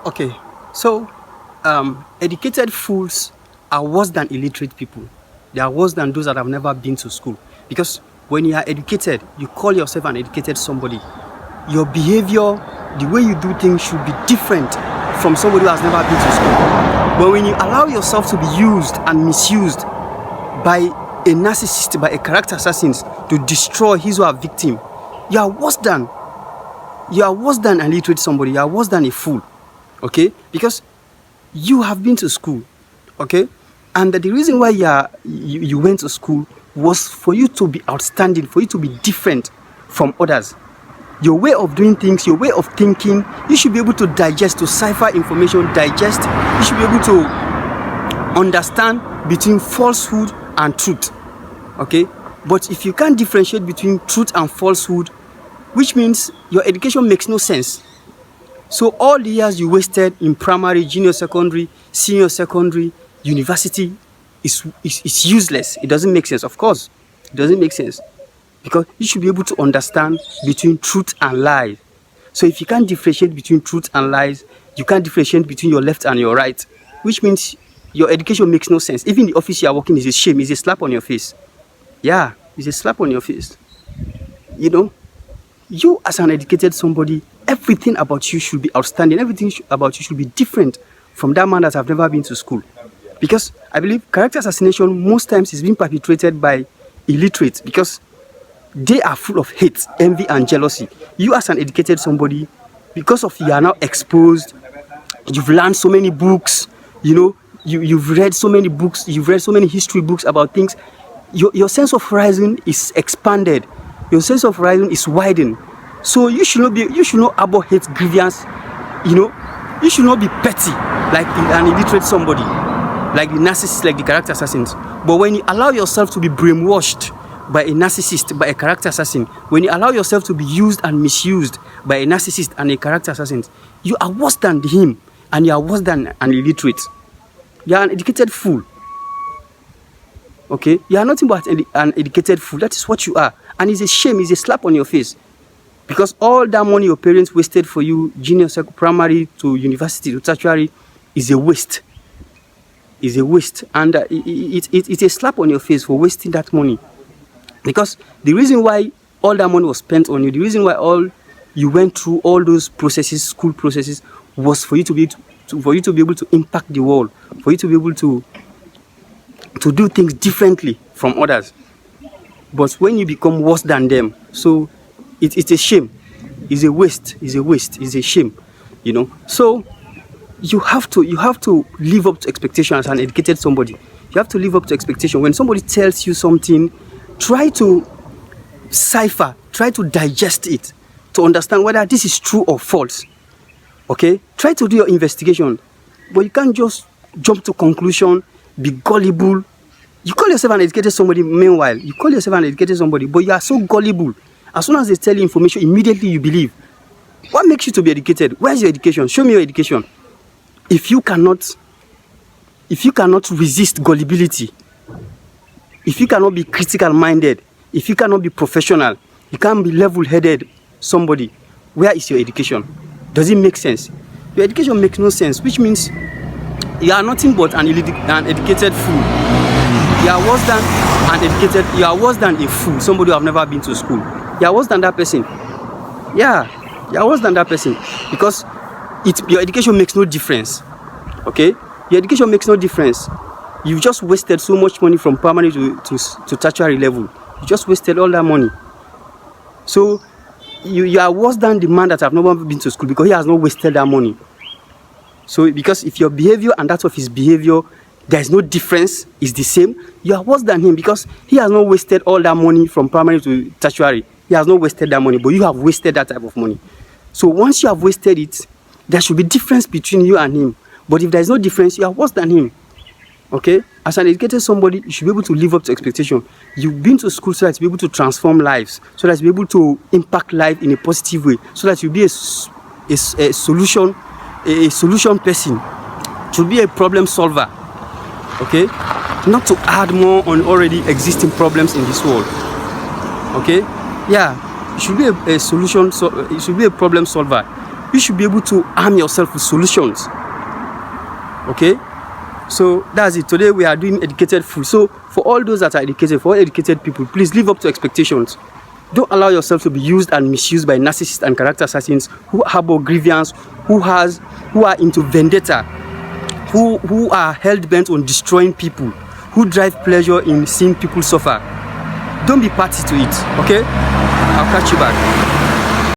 Okay, so educated fools are worse than illiterate people. They are worse than those that have never been to school. Because when you are educated, you call yourself an educated somebody. Your behavior, the way you do things should be different from somebody who has never been to school. But when you allow yourself to be used and misused by a narcissist, by a character assassin to destroy his or her victim, you are worse than an illiterate somebody. You are worse than a fool. Okay, because you have been to school, okay, and the reason why you went to school was for you to be outstanding, for you to be different from others. Your way of doing things, your way of thinking, you should be able to digest, to cipher information, digest. You should be able to understand between falsehood and truth, okay. But if you can't differentiate between truth and falsehood, which means your education makes no sense. So all the years you wasted in primary, junior secondary, senior secondary, university is useless. It doesn't make sense. Of course, it doesn't make sense. Because you should be able to understand between truth and lies. So if you can't differentiate between truth and lies, you can't differentiate between your left and your right, which means your education makes no sense. Even the office you are working is a shame, it's a slap on your face. Yeah, it's a slap on your face. You know, you as an educated somebody, everything about you should be outstanding. Everything about you should be different from that man that have never been to school. Because I believe character assassination most times is being perpetrated by illiterates because they are full of hate, envy, and jealousy. You as an educated somebody, because of you are now exposed, you've learned so many books, you know, you've read so many books, you've read so many history books about things. Your sense of horizon is expanded. Your sense of horizon is widened. So you should not harbor hate, grievance, you know. You should not be petty like an illiterate somebody, like the narcissist, like the character assassins. But when you allow yourself to be brainwashed by a narcissist, by a character assassin, when you allow yourself to be used and misused by a narcissist and a character assassin, you are worse than him and you are worse than an illiterate. You are an educated fool. Okay? You are nothing but an educated fool. That is what you are. And it's a shame, it's a slap on your face. Because all that money your parents wasted for you, junior, primary to university to tertiary, is a waste. Is a waste. And it's a slap on your face for wasting that money. Because the reason why all that money was spent on you, the reason why you went through all those processes, school processes, was for you to be able to impact the world, for you to be able to do things differently from others. But when you become worse than them, so it's a shame. It's a waste. It's a waste. It's a shame. You know. So you have to live up to expectation as an educated somebody. You have to live up to expectation. When somebody tells you something, try to cipher, try to digest it, to understand whether this is true or false. Okay? Try to do your investigation. But you can't just jump to conclusion, be gullible. You call yourself an educated somebody, meanwhile, you call yourself an educated somebody, but you are so gullible. As soon as they tell you information, immediately you believe. What makes you to be educated? Where's your education? Show me your education. If you cannot resist gullibility, if you cannot be critical-minded, if you cannot be professional, you can't be level-headed somebody, where is your education? Does it make sense? Your education makes no sense, which means you are nothing but an educated fool. You are worse than an educated, you are worse than a fool, somebody who have never been to school. You are worse than that person. Yeah, you are worse than that person. Because your education makes no difference. Okay? Your education makes no difference. You've just wasted so much money from primary to tertiary level. You just wasted all that money. So you are worse than the man that have never been to school because he has not wasted that money. So because if your behavior and that of his behavior, there is no difference, is the same, you are worse than him because he has not wasted all that money from primary to tertiary. He has not wasted that money, but you have wasted that type of money. So once you have wasted it, there should be difference between you and him. But if there is no difference, you are worse than him. Okay? As an educated somebody, you should be able to live up to expectation. You've been to school so that you'll be able to transform lives, so that you'll be able to impact life in a positive way, so that you'll be a solution person, to be a problem solver. Okay? Not to add more on already existing problems in this world. Okay? Yeah, you should be a solution, so you should be a problem solver. you should be able to arm yourself with solutions. Okay? So that's it. Today we are doing educated food. So for all those that are educated, for all educated people, please live up to expectations. Don't allow yourself to be used and misused by narcissists and character assassins who harbor grievance, who are into vendetta, who are hell-bent on destroying people, who drive pleasure in seeing people suffer. Don't be party to it, okay? I'll catch you back.